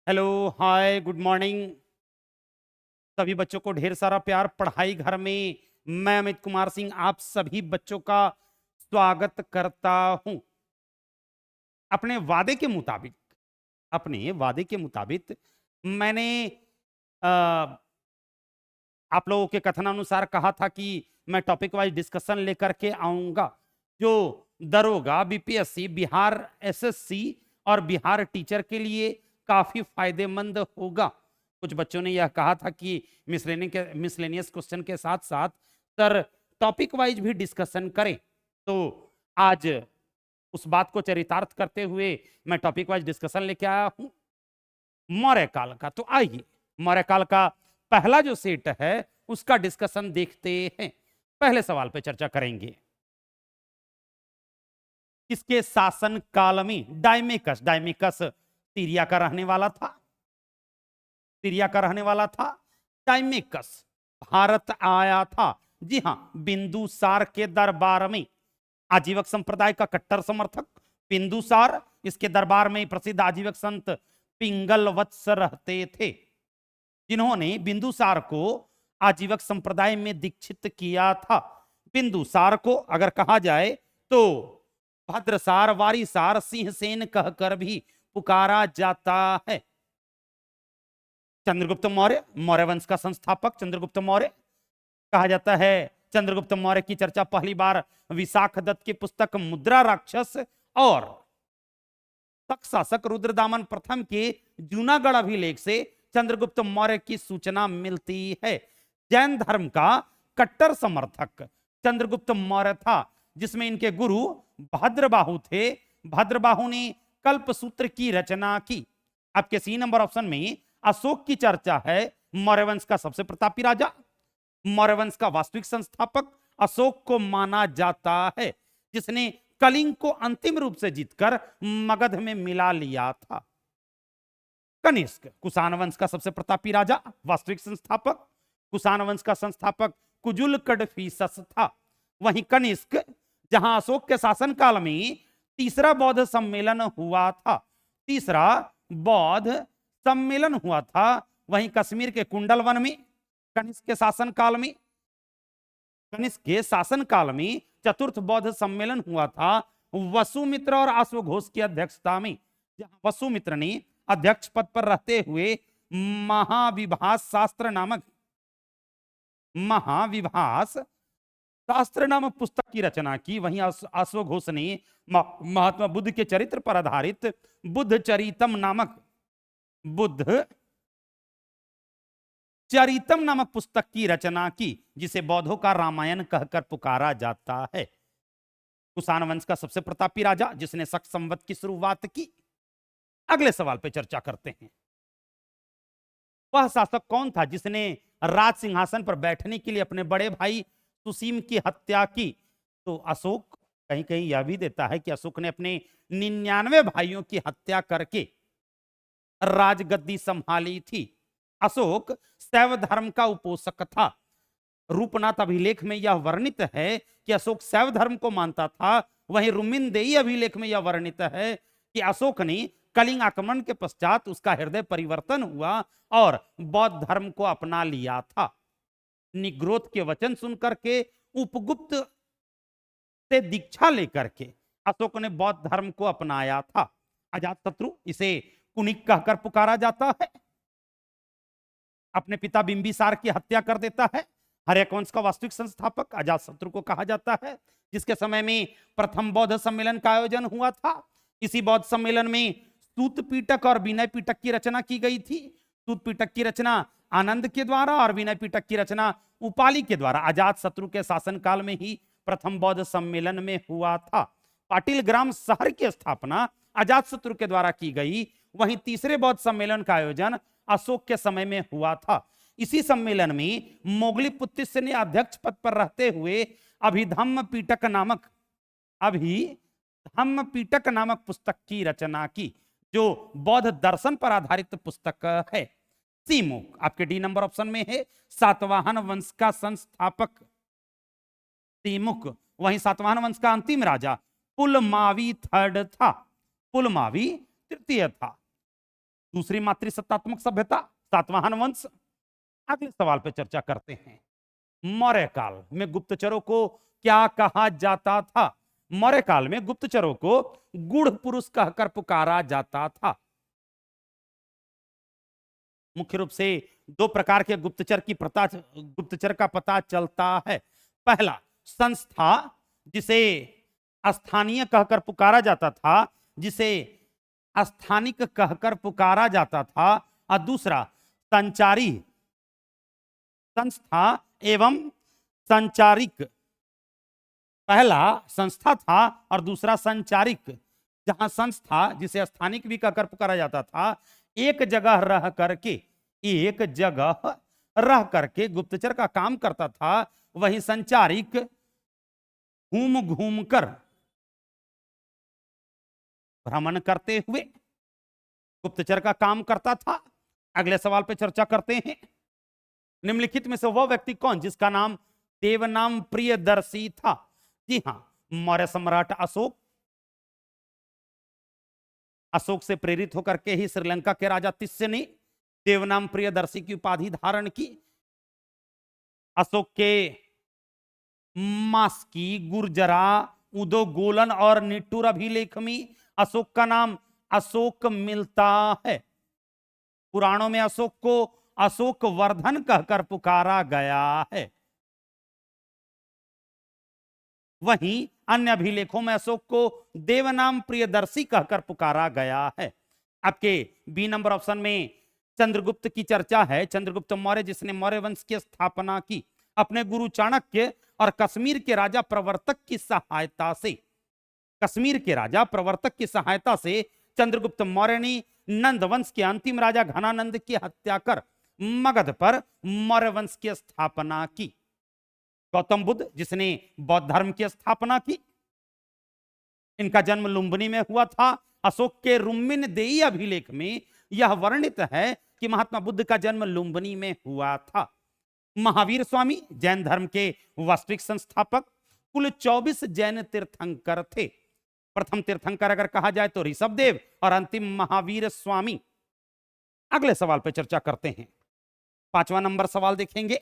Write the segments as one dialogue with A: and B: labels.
A: Hello, हाय, good morning. सभी बच्चों को ढेर सारा प्यार। पढ़ाई घर में मैं अमित कुमार सिंह आप सभी बच्चों का स्वागत करता हूं। अपने वादे के मुताबिक मैंने आ, आप लोगों के कथनानुसार कहा था कि मैं टॉपिक वाइज डिस्कशन लेकर के आऊंगा जो दरोगा, बीपीएससी, बिहार एसएससी और बिहार टीचर के लिए काफी फायदेमंद होगा। कुछ बच्चों ने यह कहा था कि मिसलेनियस क्वेश्चन के साथ साथ सर टॉपिक वाइज भी डिस्कशन करें। तो आज उस बात को चरितार्थ करते हुए मैं टॉपिक वाइज डिस्कशन लेके आया हूं मौर्य काल का। तो आइए मौर्य काल का पहला जो सेट है उसका डिस्कशन देखते हैं। पहले सवाल पे चर्चा करेंगे। किसके शासन काल में डायमेकस सीरिया का रहने वाला था। डायमेकस भारत आया था। जी हां, बिंदुसार के दरबार में आजीवक संप्रदाय का कट्टर समर्थक बिंदुसार, इसके दरबार में प्रसिद्ध आजीवक संत पिंगल वत्स रहते थे जिन्होंने बिंदुसार को आजीवक संप्रदाय में दीक्षित किया था। बिंदुसार को अगर कहा जाए तो भद्रसार, वारीसार, सिंहसेन कहकर भी पुकारा जाता है। चंद्रगुप्त मौर्य, मौर्य वंश का संस्थापक चंद्रगुप्त मौर्य कहा जाता है। चंद्रगुप्त मौर्य की चर्चा पहली बार विशाख दत्त की पुस्तक मुद्रा राक्षस और तक शासक रुद्रदामन प्रथम के जूनागढ़ अभिलेख से चंद्रगुप्त मौर्य की सूचना मिलती है। जैन धर्म का कट्टर समर्थक चंद्रगुप्त मौर्य था जिसमें इनके गुरु भद्रबाहु थे। भद्रबाहु ने कल्पसूत्र की रचना की। आपके सी नंबर ऑप्शन में अशोक की चर्चा है। मौर्य वंश का सबसे प्रतापी राजा, मौर्य वंश का वास्तविक संस्थापक अशोक को माना जाता है जिसने कलिंग को अंतिम रूप से जीतकर मगध में मिला लिया था। कनिष्क कुषाण वंश का सबसे प्रतापी राजा, वास्तविक संस्थापक। कुषाण वंश का संस्थापक कुजुल कडफिसस था। वहीं कनिष्क जहां अशोक के शासनकाल में तीसरा बौद्ध सम्मेलन हुआ था, वहीं कश्मीर के कुंडल वन में कनिष्क के शासनकाल में चतुर्थ बौद्ध सम्मेलन हुआ था वसुमित्र और अश्वघोष की अध्यक्षता में, जहां वसुमित्र ने अध्यक्ष पद पर रहते हुए महाविभास शास्त्र नामक पुस्तक की रचना की। वहीं अश्वघोष ने महात्मा बुद्ध के चरित्र पर आधारित बुद्ध चरितम नामक पुस्तक की रचना की जिसे बौद्धों का रामायण कहकर पुकारा जाता है। कुषाण वंश का सबसे प्रतापी राजा जिसने शक संवत की शुरुआत की। अगले सवाल पे चर्चा करते हैं। वह शासक कौन था जिसने राज सिंहासन पर बैठने के लिए अपने बड़े भाई सुसीम की हत्या की? तो अशोक कहीं कहीं यह भी देता है कि अशोक ने अपने 99 भाइयों की हत्या करके राजगद्दी संभाली थी। अशोक शैव धर्म का उपोषक था। रूपनाथ अभिलेख में यह वर्णित है कि अशोक शैव धर्म को मानता था। वहीं रुमिनदेई अभिलेख में यह वर्णित है कि अशोक ने कलिंग आक्रमण के पश्चात उसका हृदय परिवर्तन हुआ और बौद्ध धर्म को अपना लिया था। निग्रोध के वचन सुनकर के उपगुप्त से दीक्षा लेकर के अशोक ने बौद्ध धर्म को अपनाया था। अजातशत्रु, इसे कुनिक कहकर पुकारा जाता है, अपने पिता बिंबिसार की हत्या कर देता है। हर्यक वंश का वास्तविक संस्थापक अजातशत्रु को कहा जाता है जिसके समय में प्रथम बौद्ध सम्मेलन का आयोजन हुआ था। इसी बौद्ध सम्मेलन में सूत पीटक और विनय पीटक की रचना की गई थी। सूत पीटक की रचना आनंद के द्वारा और विनय पीटक की रचना उपाली के द्वारा अजातशत्रु के शासनकाल में ही प्रथम बौद्ध सम्मेलन में हुआ था। पाटिल ग्राम शहर की स्थापना अजातशत्रु के द्वारा की गई। वहीं तीसरे बौद्ध सम्मेलन का आयोजन अशोक के समय में हुआ था। इसी सम्मेलन में मोगली पुत्तिस्य ने अध्यक्ष पद पर रहते हुए अभिधम्म पीटक नामक पुस्तक की रचना की जो बौद्ध दर्शन पर आधारित पुस्तक है। सीमुक आपके डी नंबर ऑप्शन में है, सातवाहन वंश का संस्थापक सीमुक। वहीं सातवाहन वंश का अंतिम राजा पुलमावी तृतीय था। दूसरी मातृसत्तात्मक सभ्यता सातवाहन वंश। अगले सवाल पे चर्चा करते हैं। मौर्य काल में गुप्तचरों को क्या कहा जाता था? मौर्य काल में गुप्तचरों को गूढ़ पुरुष कहकर पुकारा जाता था। मुख्य रूप से दो प्रकार के गुप्तचर का पता चलता है। पहला संस्था, जिसे स्थानीय कहकर पुकारा जाता था, जिसे स्थानिक कहकर पुकारा जाता था, और दूसरा संचारी, संस्था एवं संचारिक। पहला संस्था था और दूसरा संचारिक। जहां संस्था, जिसे स्थानिक भी कहकर पुकारा जाता था, एक जगह रह करके गुप्तचर का काम करता था, वही संचारिक घूम घूम कर भ्रमण करते हुए गुप्तचर का काम करता था। अगले सवाल पे चर्चा करते हैं। निम्नलिखित में से वह व्यक्ति कौन जिसका नाम देवनाम प्रियदर्शी था? जी हां, मौर्य सम्राट अशोक। अशोक से प्रेरित होकर के ही श्रीलंका के राजा तिस्य ने देवनाम प्रियदर्शी की उपाधि धारण की। अशोक के मास्की, गुर्जरा, उदोगोलन और निट्टूर अभिलेख में अशोक का नाम अशोक मिलता है। पुराणों में अशोक को अशोक वर्धन कहकर पुकारा गया है। वहीं अन्य अभिलेखों में अशोक को देवनाम प्रियदर्शी कहकर पुकारा गया है। आपके बी नंबर ऑप्शन में चंद्रगुप्त की चर्चा है। चंद्रगुप्त मौर्य, जिसने मौर्य वंश की स्थापना की अपने गुरु चाणक्य और कश्मीर के राजा प्रवर्तक की सहायता से। कश्मीर के राजा प्रवर्तक की सहायता से चंद्रगुप्त मौर्य ने नंद वंश के अंतिम राजा घनानंद की हत्या कर मगध पर मौर्य वंश की स्थापना की। गौतम बुद्ध, जिसने बौद्ध धर्म की स्थापना की, इनका जन्म लुम्बिनी में हुआ था। अशोक के रुम्मिन देई अभिलेख में यह वर्णित है कि महात्मा बुद्ध का जन्म लुम्बिनी में हुआ था। महावीर स्वामी जैन धर्म के वास्तविक संस्थापक। कुल 24 जैन तीर्थंकर थे। प्रथम तीर्थंकर अगर कहा जाए तो ऋषभदेव और अंतिम महावीर स्वामी। अगले सवाल पर चर्चा करते हैं। 5वां नंबर सवाल देखेंगे।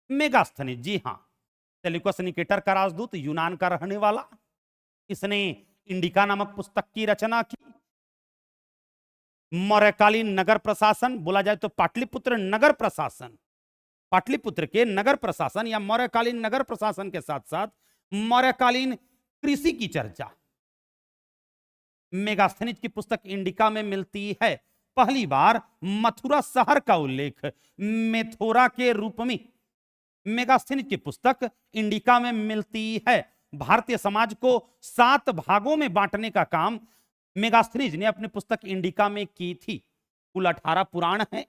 A: मेगास्थनीज, जी हां, सेल्यूकस निकेटर का राजदूत, यूनान का रहने वाला। इसने इंडिका नामक पुस्तक की रचना की। मौर्यकालीन नगर प्रशासन, बोला जाए तो पाटलिपुत्र नगर प्रशासन, पाटलिपुत्र के नगर प्रशासन या मौर्यकालीन नगर प्रशासन के साथ साथ मौर्यकालीन कृषि की चर्चा मेगास्थनीज की पुस्तक इंडिका में मिलती है। पहली बार मथुरा शहर का उल्लेख मेथोरा के रूप में मेगास्थनीज की पुस्तक इंडिका में मिलती है। भारतीय समाज को 7 भागों में बांटने का काम मेगास्थनीज ने अपनी पुस्तक इंडिका में की थी। कुल 18 पुराण हैं।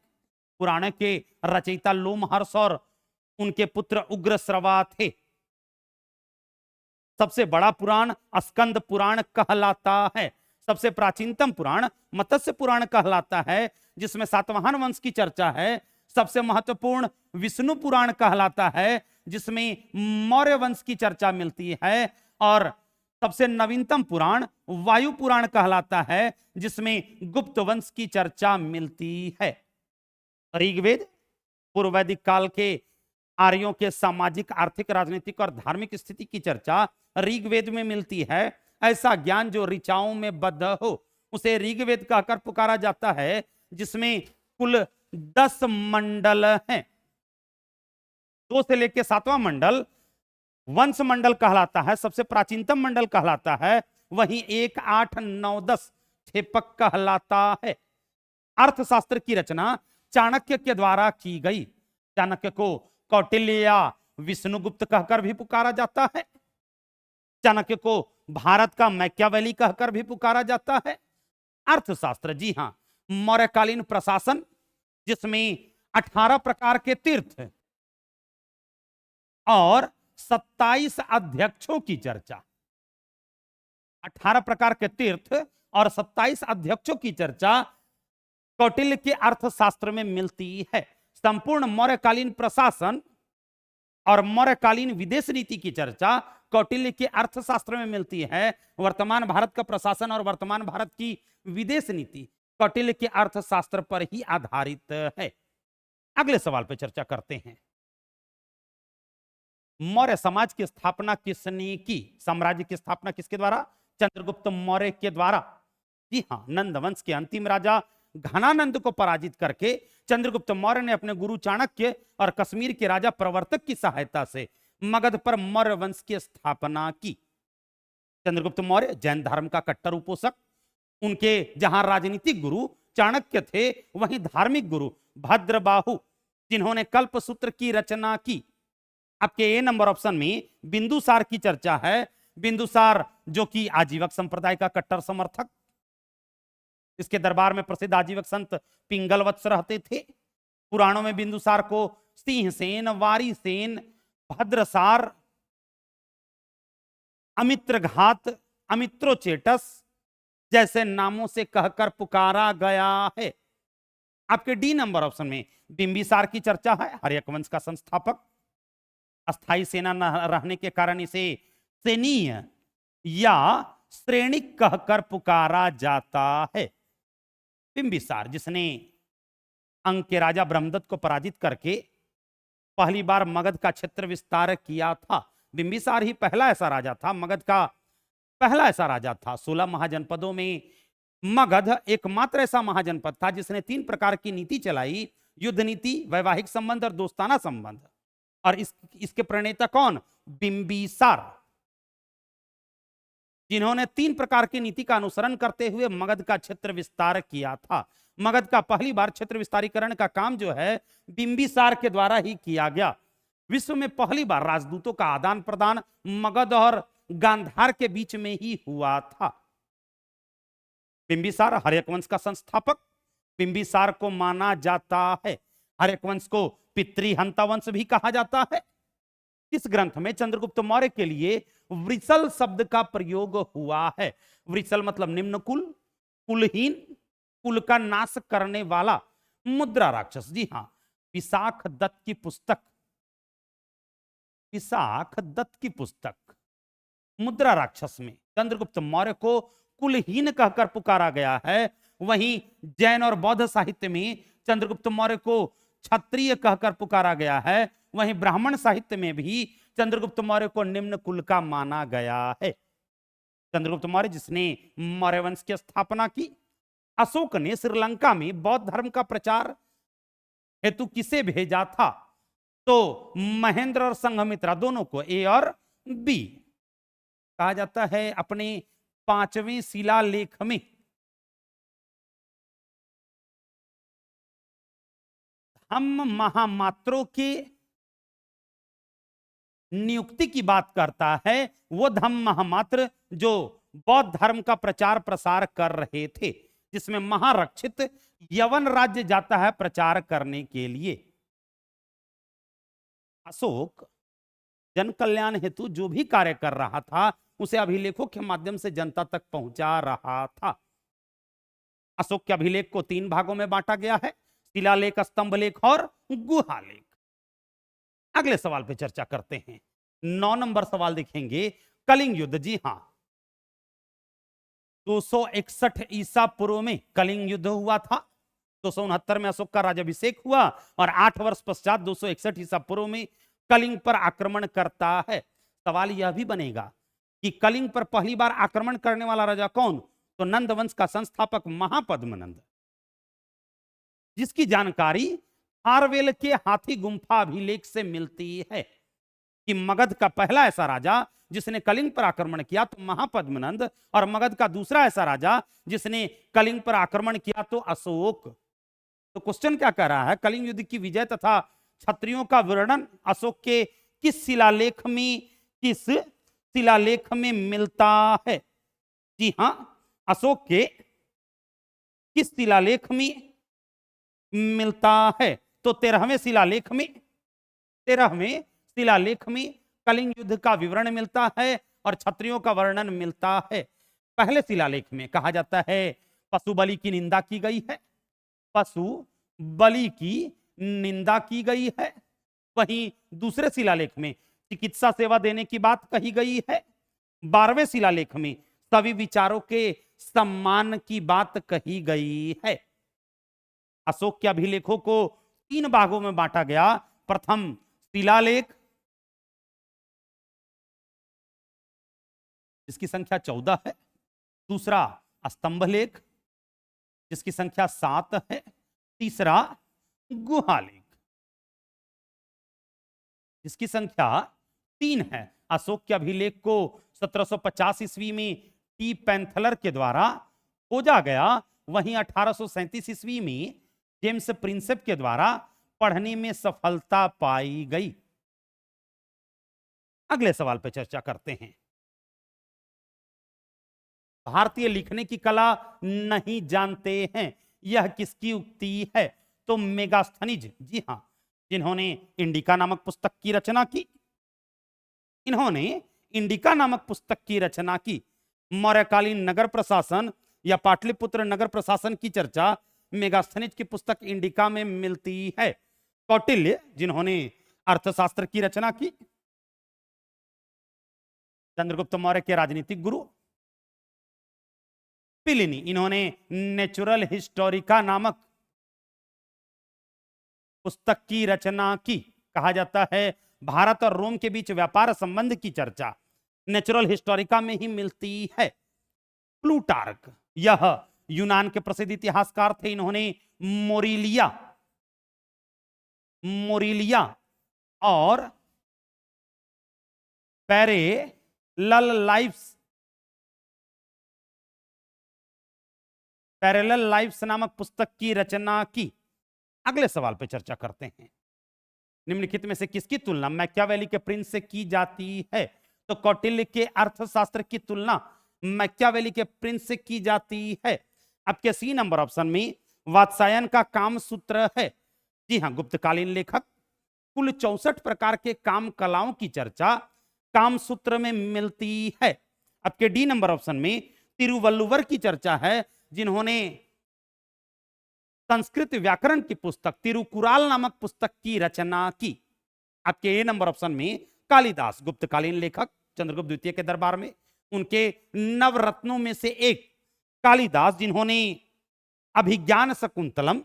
A: पुराण के रचयिता लोमहर्ष और उनके पुत्र उग्रश्रवा थे। सबसे बड़ा पुराण स्कंद पुराण कहलाता है। सबसे प्राचीनतम पुराण मत्स्य पुराण कहलाता है, जिसमें सातवाहन वंश की चर्चा है। सबसे महत्वपूर्ण विष्णु पुराण कहलाता है, जिसमें मौर्य वंश की चर्चा मिलती है। और सबसे नवीनतम पुराण वायु पुराण कहलाता है, जिसमें गुप्त वंश की चर्चा मिलती है। ऋग्वेद पूर्व वैदिक काल के आर्यों के सामाजिक, आर्थिक, राजनीतिक और धार्मिक स्थिति की चर्चा ऋग्वेद में मिलती है। ऐसा ज्ञान जो ऋचाओं में बद्ध हो उसे ऋग्वेद कहकर पुकारा जाता है, जिसमें कुल 10 मंडल हैं। 2 से लेकर 7वां मंडल वंश मंडल कहलाता है, सबसे प्राचीनतम मंडल कहलाता है। वहीं 1, 8, 9, 10 छेपक कहलाता है। अर्थशास्त्र की रचना चाणक्य के द्वारा की गई। चाणक्य को कौटिल्य या विष्णुगुप्त कहकर भी पुकारा जाता है। चाणक्य को भारत का मैकियावेली कहकर भी पुकारा जाता है। अर्थशास्त्र, जी हां, मौर्यकालीन प्रशासन, जिसमें 18 प्रकार के तीर्थ और 27 अध्यक्षों की चर्चा। 18 प्रकार के तीर्थ और 27 अध्यक्षों की चर्चा कौटिल्य के अर्थशास्त्र में मिलती है। संपूर्ण मौर्यकालीन प्रशासन और मौर्यकालीन विदेश नीति की चर्चा कौटिल्य के अर्थशास्त्र में मिलती है। वर्तमान भारत का प्रशासन और वर्तमान भारत की विदेश नीति कौटिल्य के अर्थशास्त्र पर ही आधारित है। अगले सवाल पर चर्चा करते हैं। मौर्य समाज की स्थापना किसने की? साम्राज्य की स्थापना किसके द्वारा? चंद्रगुप्त मौर्य के द्वारा। जी हाँ, नंद वंश के अंतिम राजा घनानंद को पराजित करके चंद्रगुप्त मौर्य ने अपने गुरु चाणक्य और कश्मीर के राजा प्रवर्तक की सहायता से मगध पर मौर्य वंश की स्थापना की। चंद्रगुप्त मौर्य जैन धर्म का कट्टर उपोषक, उनके जहां राजनीतिक गुरु चाणक्य थे वहीं धार्मिक गुरु भद्रबाहु, जिन्होंने कल्पसूत्र की रचना की। आपके ए नंबर ऑप्शन में बिंदुसार की चर्चा है। बिंदुसार जो कि आजीवक संप्रदाय का कट्टर समर्थक, इसके दरबार में प्रसिद्ध आजीवक संत पिंगलवत्स रहते थे। पुराणों में बिंदुसार को सिंहसेन, वारीसेन, भद्रसार, अमित्रघात, अमित्रोचेटस जैसे नामों से कहकर पुकारा गया है। आपके डी नंबर ऑप्शन में बिंबिसार की चर्चा है। हर्यक वंश का संस्थापक, अस्थाई सेना न रहने के कारण इसे सेनीय या श्रेणिक कहकर पुकारा जाता है। बिंबिसार जिसने अंग के राजा ब्रह्मदत्त को पराजित करके पहली बार मगध का क्षेत्र विस्तार किया था। बिंबिसार ही पहला ऐसा राजा था, मगध का पहला ऐसा राजा था। 16 महाजनपदों में मगध एकमात्र ऐसा महाजनपद था जिसने 3 प्रकार की नीति चलाई: युद्ध नीति, वैवाहिक संबंध और दोस्ताना संबंध। और इसके प्रणेता कौन? बिंबिसार, जिन्होंने 3 प्रकार की नीति का अनुसरण करते हुए मगध का क्षेत्र विस्तार किया था। मगध का पहली बार क्षेत्र विस्तारीकरण का काम जो है बिंबिसार के द्वारा ही किया गया। विश्व में पहली बार राजदूतों का आदान प्रदान मगध और गांधार के बीच में ही हुआ था। बिंबिसार हर्यक वंश का संस्थापक। बिंबिसार को माना जाता है, हर्यक वंश को पितृहंता वंश भी कहा जाता है। इस ग्रंथ में चंद्रगुप्त मौर्य के लिए वृषल शब्द का प्रयोग हुआ है। वृषल मतलब निम्न कुल, कुलहीन, कुल का नाश करने वाला, मुद्रा राक्षस। जी हां, विशाख दत्त की पुस्तक, विशाख दत्त की पुस्तक मुद्रा राक्षस में चंद्रगुप्त मौर्य को कुलहीन कहकर पुकारा गया है। वहीं जैन और बौद्ध साहित्य में चंद्रगुप्त मौर्य को क्षत्रिय कहकर पुकारा गया है। वहीं ब्राह्मण साहित्य में भी चंद्रगुप्त मौर्य को निम्न कुल का माना गया है। चंद्रगुप्त मौर्य जिसने मौर्य वंश की स्थापना की। अशोक ने श्रीलंका में बौद्ध धर्म का प्रचार हेतु किसे भेजा था? तो महेंद्र और संघमित्रा दोनों को, ए और बी। कहा जाता है अपने 5वें शिलालेख में धम्म महामात्रों के नियुक्ति की बात करता है। वो धम्म महामात्र जो बौद्ध धर्म का प्रचार प्रसार कर रहे थे, जिसमें महारक्षित यवन राज्य जाता है प्रचार करने के लिए। अशोक जन कल्याण हेतु जो भी कार्य कर रहा था उसे अभिलेखों के माध्यम से जनता तक पहुंचा रहा था। अशोक के अभिलेख को 3 भागों में बांटा गया है: शिलालेख, स्तंभलेख और गुहालेख। अगले सवाल पे चर्चा करते हैं। 9 नंबर सवाल देखेंगे, कलिंग युद्ध। जी हां, 261 ईसा पूर्व में कलिंग युद्ध हुआ था। 269 में अशोक का राज्याभिषेक हुआ और 8 वर्ष पश्चात 261 ईसा पूर्व में कलिंग पर आक्रमण करता है। सवाल यह भी बनेगा कि कलिंग पर पहली बार आक्रमण करने वाला राजा कौन? तो नंद वंश का संस्थापक महापद्मनंद, जिसकी जानकारी खारवेल के हाथी गुम्फा अभिलेख से मिलती है कि मगध का पहला ऐसा राजा जिसने कलिंग पर आक्रमण किया तो महापद्मनंद, और मगध का दूसरा ऐसा राजा जिसने कलिंग पर आक्रमण किया तो अशोक। तो क्वेश्चन क्या कह रहा है? कलिंग युद्ध की विजय तथा क्षत्रियों का वर्णन अशोक के किस शिलालेख में मिलता है? जी हां, अशोक के किस शिलालेख में मिलता है? तो 13वें शिलालेख में कलिंग युद्ध का विवरण मिलता है और क्षत्रियों का वर्णन मिलता है। पहले शिलालेख में कहा जाता है पशु बलि की निंदा की गई है, पशु बलि की निंदा की गई है। वहीं दूसरे शिलालेख में चिकित्सा सेवा देने की बात कही गई है। 12वें शिलालेख में सभी विचारों के सम्मान की बात कही गई है। अशोक के अभिलेखों को 3 भागों में बांटा गया। प्रथम शिलालेख जिसकी संख्या 14 है, दूसरा स्तंभ लेख जिसकी संख्या 7 है, तीसरा गुहालेख जिसकी संख्या 3 है। अशोक के अभिलेख को 1750 ईस्वी में टी पैंथलर के द्वारा खोजा गया। वहीं 1837 ईस्वी में जेम्स प्रिंसेप के द्वारा पढ़ने में सफलता पाई गई। अगले सवाल पर चर्चा करते हैं। भारतीय लिखने की कला नहीं जानते हैं, यह किसकी उक्ति है? तो मेगास्थनीज, जी हां, जिन्होंने इंडिका नामक पुस्तक की रचना की। इन्होंने इंडिका नामक पुस्तक की रचना की। मौर्यकालीन नगर प्रशासन या पाटलिपुत्र नगर प्रशासन की चर्चा मेगास्थनीज की पुस्तक इंडिका में मिलती है। कौटिल्य, जिन्होंने अर्थशास्त्र की रचना की। चंद्रगुप्त मौर्य के राजनीतिक गुरु। प्लिनी, इन्होंने नेचुरल हिस्टोरिका नामक पुस्तक की रचना की। कहा जाता है भारत और रोम के बीच व्यापार संबंध की चर्चा नेचुरल हिस्टोरिका में ही मिलती है। प्लूटार्क, यह यूनान के प्रसिद्ध इतिहासकार थे। इन्होंने मोरिलिया और पैरेलल लाइफ्स नामक पुस्तक की रचना की। अगले सवाल पर चर्चा करते हैं। निम्नलिखित में से किसकी तुलना मैकियावेली के प्रिंस से की जाती है? तो कौटिल्य के अर्थशास्त्र की तुलना मैकियावेली के प्रिंस से की जाती है। आपके सी नंबर ऑप्शन में वात्सायन का काम सूत्र है। जी हां, गुप्तकालीन लेखक कुल 64 प्रकार के काम कलाओं की चर्चा काम सूत्र में मिलती है। आपके डी नंबर ऑप्शन में तिरुवल्लुवर की चर्चा है, जिन्होंने संस्कृत व्याकरण की पुस्तक तिरुकुराल नामक पुस्तक की रचना की। आपके ए नंबर ऑप्शन में कालिदास, गुप्तकालीन लेखक चंद्रगुप्त द्वितीय के दरबार में, उनके नवरत्नों में से एक कालिदास, जिन्होंने अभिज्ञान शकुंतलम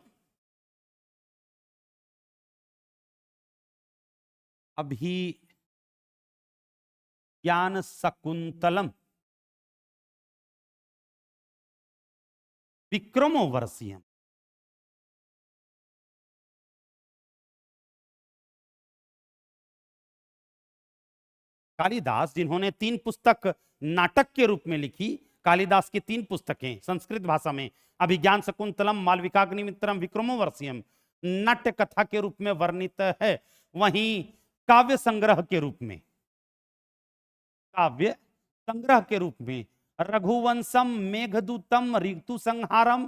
A: विक्रमोर्वशीयम, कालिदास, जिन्होंने 3 पुस्तक नाटक के रूप में लिखी। कालिदास की 3 पुस्तकें संस्कृत भाषा में अभिज्ञान शकुंतलम, मालविकाग्निमित्रम, विक्रमोर्वशीयम नाट्य कथा के रूप में वर्णित है। वहीं काव्य संग्रह के रूप में रघुवंशम, मेघदूतम, ऋतु संहारम,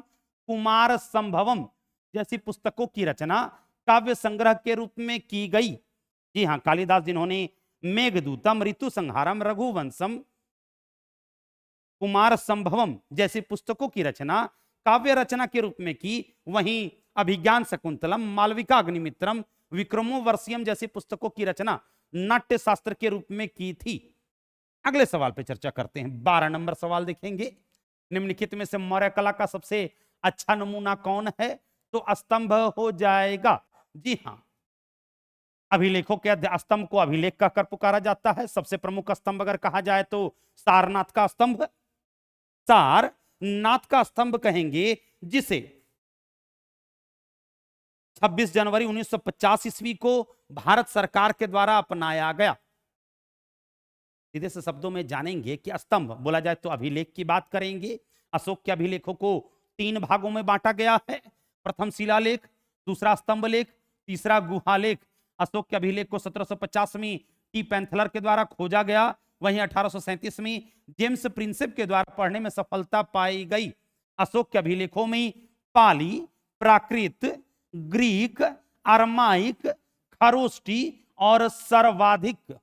A: कुमार संभवम जैसी पुस्तकों की रचना काव्य संग्रह के रूप में की गई। जी हां, कालिदास, जिन्होंने मेघदूतम, ऋतु संहारम, रघुवंशम, कुमार संभवम जैसी पुस्तकों की रचना काव्य रचना के रूप में की। वहीं अभिज्ञान शकुंतलम, मालविका अग्निमित्रम, विक्रमोर्वशीयम जैसी पुस्तकों की रचना नाट्य शास्त्र के रूप में की थी। अगले सवाल पर चर्चा करते हैं। 12 नंबर सवाल देखेंगे। निम्नलिखित में से मौर्य कला का सबसे अच्छा नमूना कौन है? तो स्तंभ हो जाएगा। जी हां, अभिलेखों के स्तंभ को अभिलेख कहकर पुकारा जाता है। सबसे प्रमुख स्तंभ अगर कहा जाए तो सारनाथ का स्तंभ, सारनाथ का स्तंभ कहेंगे, जिसे 26 जनवरी 1950 ईस्वी को भारत सरकार के द्वारा अपनाया गया। सीधे से शब्दों में जानेंगे कि स्तंभ बोला जाए तो अभिलेख की बात करेंगे। अशोक के अभिलेखों को 3 भागों में बांटा गया है। प्रथम शिलालेख, दूसरा स्तंभ लेख, तीसरा गुहालेख। अशोक के अभिलेख को 1750 में टी पैंथलर के द्वारा खोजा गया। वहीं 1837 में जेम्स प्रिंसेप के द्वारा पढ़ने में सफलता पाई गई। अशोक के अभिलेखों में पाली, प्राकृत, ग्रीक, अरमाइक, खरोष्टी और सर्वाधिक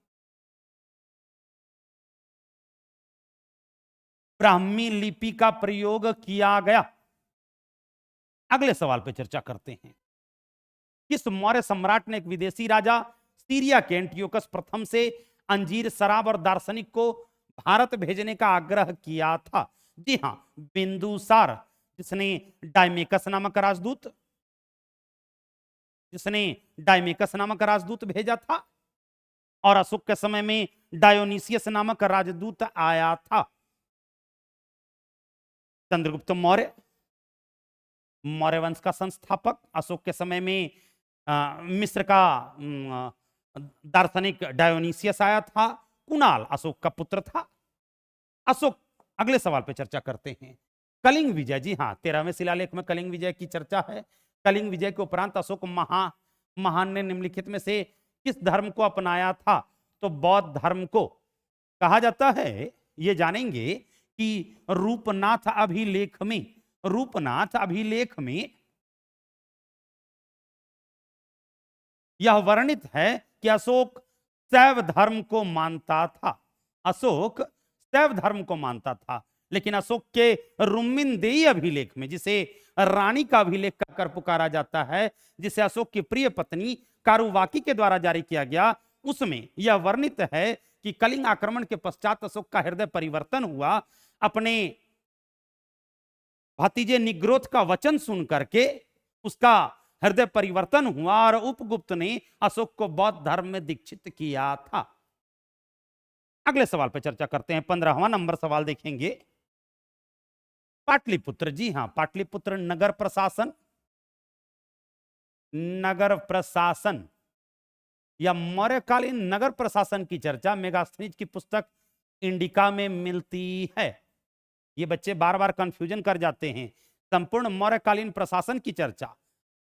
A: ब्राह्मी लिपि का प्रयोग किया गया। अगले सवाल पर चर्चा करते हैं। किस मौर्य सम्राट ने एक विदेशी राजा सीरिया के एंटियोकस प्रथम से अंजीर, शराब और दार्शनिक को भारत भेजने का आग्रह किया था? जी हाँ, बिंदुसार, जिसने डायमेकस नामक राजदूत भेजा था। और अशोक के समय में डायोनिसियस नामक राजदूत आया था। चंद्रगुप्त मौर्य, मौर्य वंश का संस्थापक, अशोक के समय में मिस्र का दार्शनिक डायोनिसियस आया था। कुणाल अशोक का पुत्र था। अशोक, अगले सवाल पे चर्चा करते हैं। कलिंग विजय, जी हाँ, 13वें शिलालेख में कलिंग विजय की चर्चा है। कलिंग विजय के उपरांत अशोक महान ने निम्नलिखित में से किस धर्म को अपनाया था? तो बौद्ध धर्म को। कहा जाता है, ये जानेंगे कि रूपनाथ अभिलेख में यह वर्णित है कि अशोक शैव धर्म को मानता था। अशोक शैव धर्म को मानता था, लेकिन अशोक के रुम्मिनदेई अभिलेख में, जिसे रानी का अभिलेख कहकर पुकारा जाता है, जिसे अशोक की प्रिय पत्नी कारुवाकी के द्वारा जारी किया गया, उसमें यह वर्णित है कि कलिंग आक्रमण के पश्चात अशोक का हृदय परिवर्तन हुआ। अपने भतीजे निग्रोध का वचन सुन करके उसका हृदय परिवर्तन हुआ और उपगुप्त ने अशोक को बौद्ध धर्म में दीक्षित किया था। अगले सवाल पर चर्चा करते हैं। 15वां नंबर सवाल देखेंगे। पाटलिपुत्र, जी हां, पाटलिपुत्र नगर प्रशासन या मौर्यकालीन नगर प्रशासन की चर्चा मेगास्थनीज की पुस्तक इंडिका में मिलती है। ये बच्चे बार बार कंफ्यूजन कर जाते हैं। संपूर्ण मौर्यकालीन प्रशासन की चर्चा